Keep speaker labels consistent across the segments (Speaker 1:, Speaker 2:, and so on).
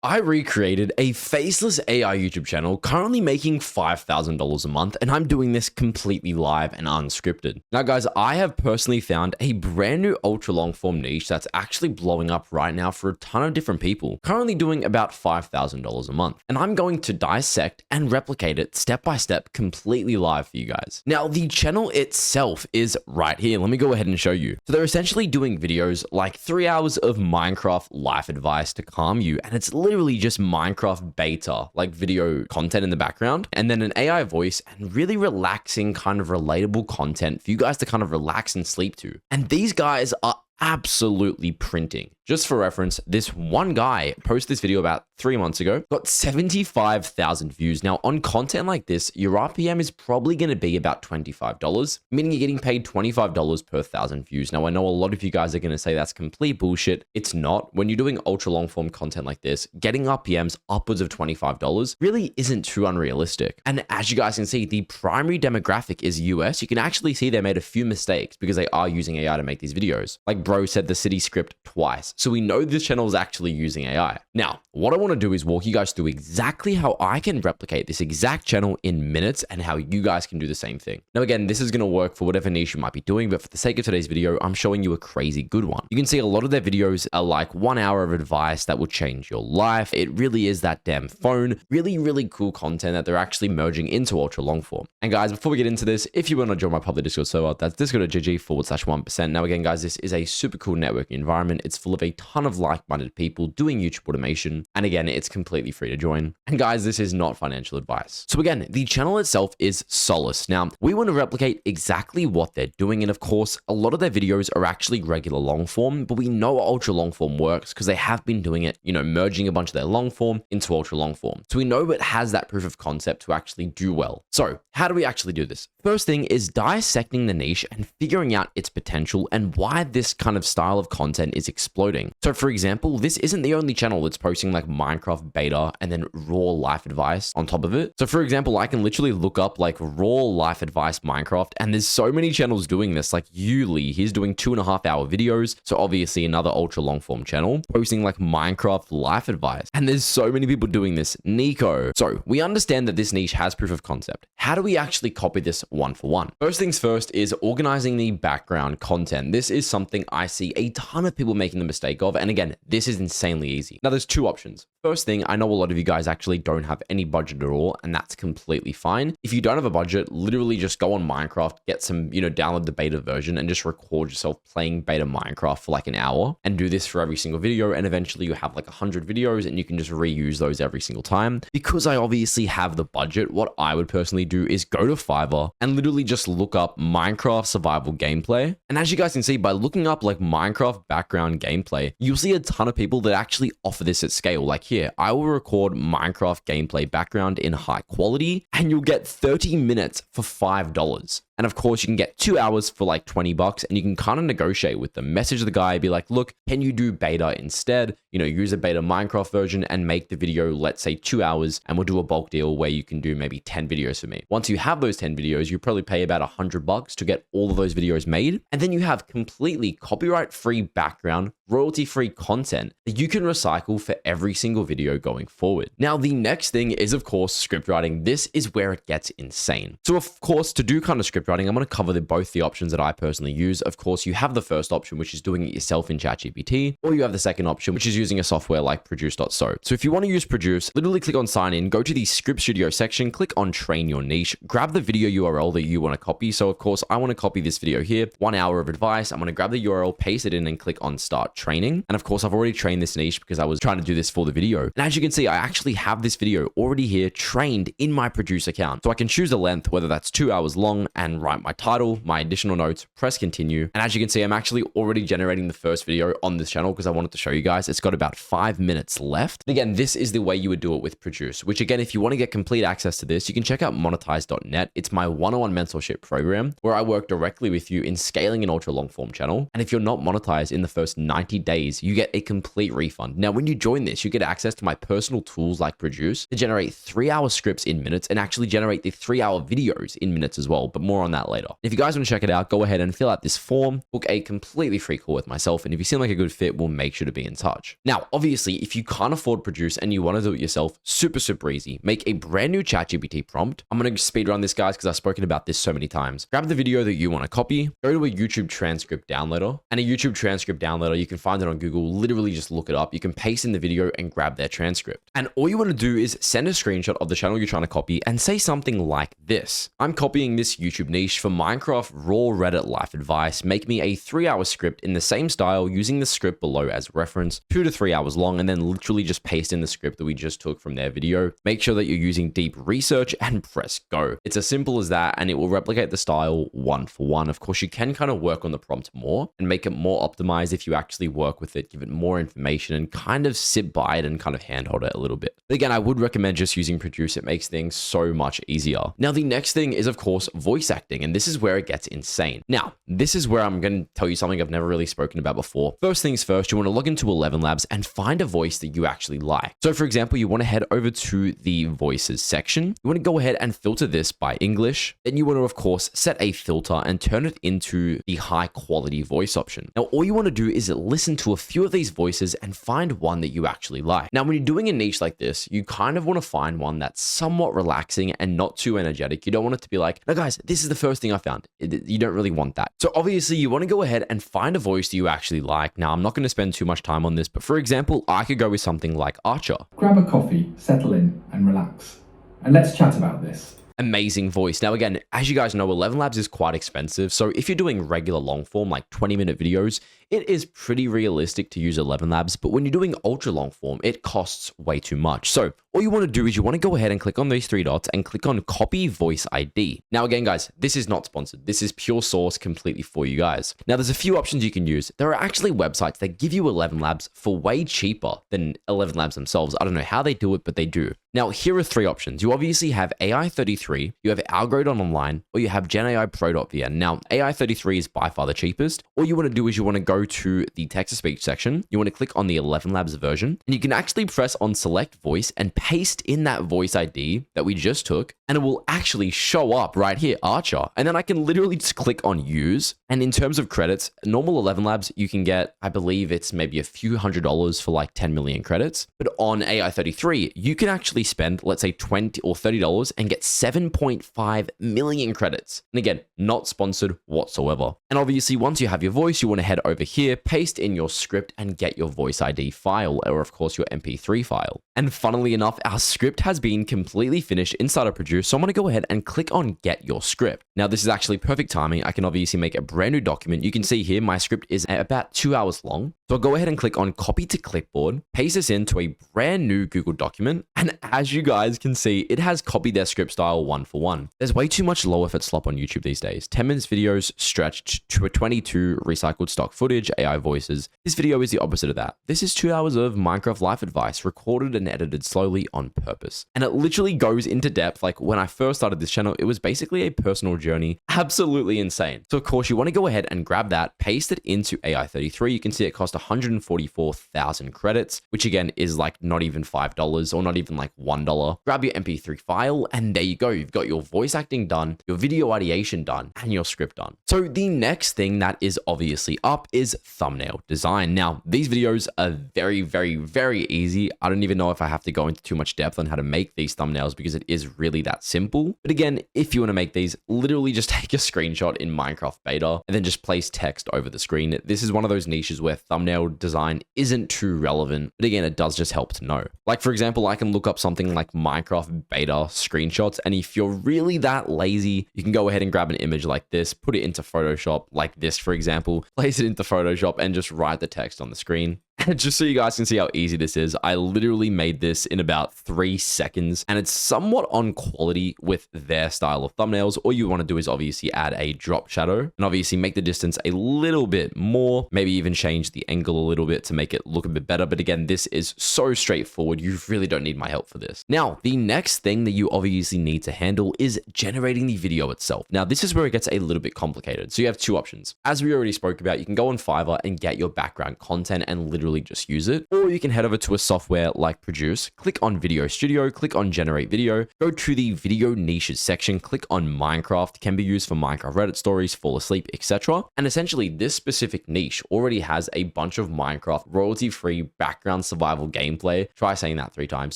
Speaker 1: I recreated a faceless AI YouTube channel currently making $5,000 a month, and I'm doing this completely live and unscripted. Now guys, I have personally found a brand new ultra long form niche that's actually blowing up right now for a ton of different people, currently doing about $5,000 a month. And I'm going to dissect and replicate it step by step completely live for you guys. Now the channel itself is right here. Let me go ahead and show you. So they're essentially doing videos like 3 hours of Minecraft life advice to calm you, and it's literally just Minecraft beta, like video content in the background, and then an AI voice and really relaxing kind of relatable content for you guys to kind of relax and sleep to. And these guys are absolutely printing. Just for reference, this one guy posted this video about 3 months ago, got 75,000 views. Now on content like this, your RPM is probably going to be about $25, meaning you're getting paid $25 per 1,000 views. Now I know a lot of you guys are going to say that's complete bullshit. It's not. When you're doing ultra long form content like this, getting RPMs upwards of $25 really isn't too unrealistic. And as you guys can see, the primary demographic is US. You can actually see they made a few mistakes because they are using AI to make these videos. Like bro said the city script twice. So we know this channel is actually using AI. Now, what I want to do is walk you guys through exactly how I can replicate this exact channel in minutes and how you guys can do the same thing. Now, again, this is going to work for whatever niche you might be doing, but for the sake of today's video, I'm showing you a crazy good one. You can see a lot of their videos are like 1 hour of advice that will change your life. It really is that damn phone. Really, really cool content that they're actually merging into ultra long form. And guys, before we get into this, if you want to join my public Discord server, that's discord.gg/1%. Now, again, guys, this is a super cool networking environment. It's full of a ton of like-minded people doing YouTube automation. And again, it's completely free to join. And guys, this is not financial advice. So again, the channel itself is Solace. Now, we want to replicate exactly what they're doing. And of course, a lot of their videos are actually regular long form, but we know ultra long form works because they have been doing it, you know, merging a bunch of their long form into ultra long form. So we know it has that proof of concept to actually do well. So how do we actually do this? First thing is dissecting the niche and figuring out its potential and why this kind of style of content is exploding. So for example, this isn't the only channel that's posting like Minecraft beta and then raw life advice on top of it. So for example, I can literally look up like raw life advice Minecraft, and there's so many channels doing this. Like Yuli, he's doing 2.5 hour videos. So obviously another ultra long form channel posting like Minecraft life advice. And there's so many people doing this. Nico. So we understand that this niche has proof of concept. How do we actually copy this one for one? First things first is organizing the background content. This is something I see a ton of people making the mistake of. And again, this is insanely easy. Now there's two options. First thing, I know a lot of you guys actually don't have any budget at all, and that's completely fine. If you don't have a budget, literally just go on Minecraft, get some, download the beta version and just record yourself playing beta Minecraft for like an hour and do this for every single video. And eventually you have like 100 videos and you can just reuse those every single time. Because I obviously have the budget, what I would personally do is go to Fiverr and literally just look up Minecraft survival gameplay. And as you guys can see, by looking up like Minecraft background gameplay, you'll see a ton of people that actually offer this at scale. Like here, I will record Minecraft gameplay background in high quality and you'll get 30 minutes for $5. And of course, you can get 2 hours for like $20 and you can kind of negotiate with them. Message the guy, be like, look, can you do beta instead? Use a beta Minecraft version and make the video, let's say 2 hours, and we'll do a bulk deal where you can do maybe 10 videos for me. Once you have those 10 videos, you probably pay about $100 to get all of those videos made. And then you have completely copyright-free background, royalty-free content that you can recycle for every single video going forward. Now, the next thing is, of course, script writing. This is where it gets insane. So, of course, to do kind of script writing, I'm going to cover both the options that I personally use. Of course, you have the first option, which is doing it yourself in ChatGPT, or you have the second option, which is using a software like Produce.so. So if you want to use Produce, literally click on sign in, go to the script studio section, click on train your niche, grab the video URL that you want to copy. So of course, I want to copy this video here, 1 hour of advice. I'm going to grab the URL, paste it in and click on start training. And of course, I've already trained this niche because I was trying to do this for the video. And as you can see, I actually have this video already here trained in my Produce account. So I can choose a length, whether that's 2 hours long, and write my title, my additional notes, press continue. And as you can see, I'm actually already generating the first video on this channel because I wanted to show you guys. It's got about 5 minutes left. And again, this is the way you would do it with Produce, which again, if you want to get complete access to this, you can check out monetize.net. It's my one-on-one mentorship program where I work directly with you in scaling an ultra long form channel. And if you're not monetized in the first 90 90 days, you get a complete refund. Now, when you join this, you get access to my personal tools like Produce to generate 3-hour scripts in minutes and actually generate the 3-hour videos in minutes as well, but more on that later. If you guys want to check it out, go ahead and fill out this form, book a completely free call with myself, and if you seem like a good fit, we'll make sure to be in touch. Now, obviously, if you can't afford Produce and you want to do it yourself, super easy. Make a brand new ChatGPT prompt. I'm going to speed run this, guys, because I've spoken about this so many times. Grab the video that you want to copy, go to a YouTube transcript downloader, and a YouTube transcript downloader, you can find it on Google. Literally just look it up. You can paste in the video and grab their transcript. And all you want to do is send a screenshot of the channel you're trying to copy and say something like this. I'm copying this YouTube niche for Minecraft raw Reddit life advice. Make me a 3-hour script in the same style using the script below as reference, 2 to 3 hours long, and then literally just paste in the script that we just took from their video. Make sure that you're using deep research and press go. It's as simple as that, and it will replicate the style one for one. Of course, you can kind of work on the prompt more and make it more optimized if you actually work with it, give it more information, and kind of sit by it and kind of handhold it a little bit. But again, I would recommend just using Produce. It makes things so much easier. Now, the next thing is, of course, voice acting, and this is where it gets insane. Now, this is where I'm going to tell you something I've never really spoken about before. First things first, you want to log into 11 Labs and find a voice that you actually like. So for example, you want to head over to the voices section. You want to go ahead and filter this by English. Then you want to, of course, set a filter and turn it into the high quality voice option. Now, all you want to do is listen to a few of these voices and find one that you actually like. Now, when you're doing a niche like this, you kind of want to find one that's somewhat relaxing and not too energetic. You don't want it to be like, no guys, this is the first thing I found. You don't really want that. So obviously you want to go ahead and find a voice that you actually like. Now, I'm not going to spend too much time on this, but for example, I could go with something like Archer.
Speaker 2: Grab a coffee, settle in and relax. And let's chat about this.
Speaker 1: Amazing voice. Now, again, as you guys know, 11 Labs is quite expensive. So if you're doing regular long form, like 20-minute videos, it is pretty realistic to use 11 Labs. But when you're doing ultra long form, it costs way too much. So all you want to do is you want to go ahead and click on these 3 dots and click on copy voice ID. Now, again, guys, this is not sponsored. This is pure source completely for you guys. Now, there's a few options you can use. There are actually websites that give you 11 Labs for way cheaper than 11 Labs themselves. I don't know how they do it, but they do. Now, here are 3 options. You obviously have AI33, you have Algorithm Online, or you have GenAI Now, AI33 is by far the cheapest. All you want to do is you want to go to the text-to-speech section. You want to click on the 11 Labs version, and you can actually press on select voice and paste in that voice ID that we just took, and it will actually show up right here, Archer. And then I can literally just click on use. And in terms of credits, normal 11 Labs, you can get, I believe it's maybe a few $100s for like 10 million credits. But on AI33, you can actually spend, let's say $20 or $30 and get 7.5 million credits. And again, not sponsored whatsoever. And obviously, once you have your voice, you want to head over here, paste in your script and get your voice ID file, or of course your MP3 file. And funnily enough, our script has been completely finished inside of Produce. So I'm going to go ahead and click on get your script. Now, this is actually perfect timing. I can obviously make a brand new document. You can see here, my script is about 2 hours long. So I'll go ahead and click on copy to clipboard, paste this into a brand new Google document. And as you guys can see, it has copied their script style one for one. There's way too much low effort slop on YouTube these days. 10 minutes videos stretched to a 22 recycled stock footage, AI voices. This video is the opposite of that. This is 2 hours of Minecraft life advice recorded and edited slowly on purpose. And it literally goes into depth. Like when I first started this channel, it was basically a personal journey. Absolutely insane. So of course you want to go ahead and grab that, paste it into AI33. You can see it cost 144,000 credits, which again is like not even $5 or not even like $1. Grab your MP3 file and there you go. You've got your voice acting done, your video ideation done, and your script done. So the next thing that is obviously up is thumbnail design. Now, these videos are very easy. I don't even know if I have to go into too much depth on how to make these thumbnails because it is really that simple. But again, if you want to make these, literally just take a screenshot in Minecraft beta and then just place text over the screen. This is one of those niches where thumbnail design isn't too relevant, but again, it does just help to know. Like for example, I can look up something like Minecraft beta screenshots, and if you're really that lazy, you can go ahead and grab an image like this, put it into Photoshop like this, for example, place it into Photoshop and just write the text on the screen. And just so you guys can see how easy this is, I literally made this in about 3 seconds, and it's somewhat on quality with their style of thumbnails. All you want to do is obviously add a drop shadow and obviously make the distance a little bit more, maybe even change the angle a little bit to make it look a bit better. But again, this is so straightforward. You really don't need my help for this. Now, the next thing that you obviously need to handle is generating the video itself. Now, this is where it gets a little bit complicated. So you have two options. As we already spoke about, you can go on Fiverr and get your background content and literally just use it, or you can head over to a software like Produce, click on Video Studio, click on Generate Video, go to the video niches section, click on Minecraft, can be used for Minecraft Reddit stories, fall asleep, etc. And essentially this specific niche already has a bunch of Minecraft royalty-free background survival gameplay, try saying that 3 times,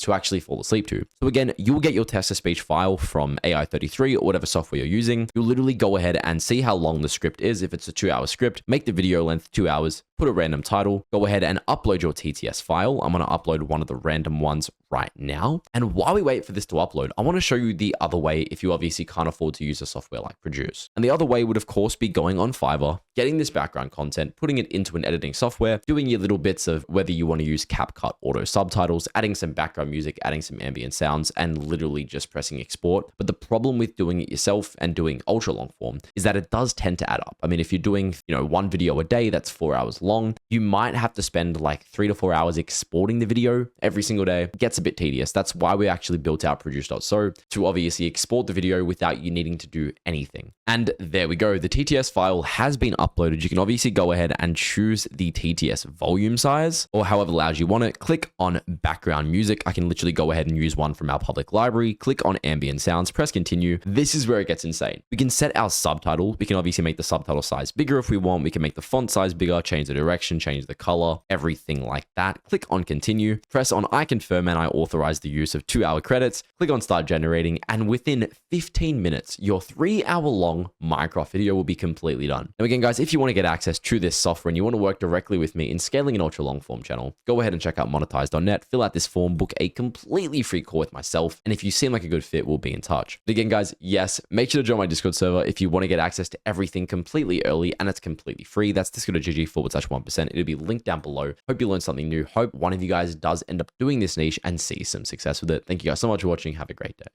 Speaker 1: to actually fall asleep to. So again, you'll get your text-to-speech file from AI33 or whatever software you're using. You'll literally go ahead and see how long the script is. If it's a 2-hour script, make the video length 2 hours, put a random title, go ahead and upload your TTS file. I'm going to upload one of the random ones right now. And while we wait for this to upload, I want to show you the other way if you obviously can't afford to use a software like Produce. And the other way would of course be going on Fiverr, getting this background content, putting it into an editing software, doing your little bits of whether you want to use CapCut auto subtitles, adding some background music, adding some ambient sounds, and literally just pressing export. But the problem with doing it yourself and doing ultra long form is that it does tend to add up. I mean, if you're doing, one video a day, that's 4 hours long, you might have to spend like 3 to 4 hours exporting the video every single day. It gets a bit tedious. That's why we actually built out Produce.so to obviously export the video without you needing to do anything. And there we go. The TTS file has been uploaded. You can obviously go ahead and choose the TTS volume size or however loud you want it. Click on background music. I can literally go ahead and use one from our public library. Click on ambient sounds, press continue. This is where it gets insane. We can set our subtitle. We can obviously make the subtitle size bigger if we want. We can make the font size bigger, change the direction, change the color, everything like that. Click on continue, press on I confirm and I authorize the use of 2-hour credits, click on start generating, and within 15 minutes, your 3-hour long Minecraft video will be completely done. Now again, guys, if you want to get access to this software and you want to work directly with me in scaling an ultra long form channel, go ahead and check out monetize.net, fill out this form, book a completely free call with myself, and if you seem like a good fit, we'll be in touch. But again, guys, yes, make sure to join my Discord server if you want to get access to everything completely early, and it's completely free. That's discord.gg/1%. It'll be linked down below. Hope you learned something new. Hope one of you guys does end up doing this niche and see some success with it. Thank you guys so much for watching. Have a great day.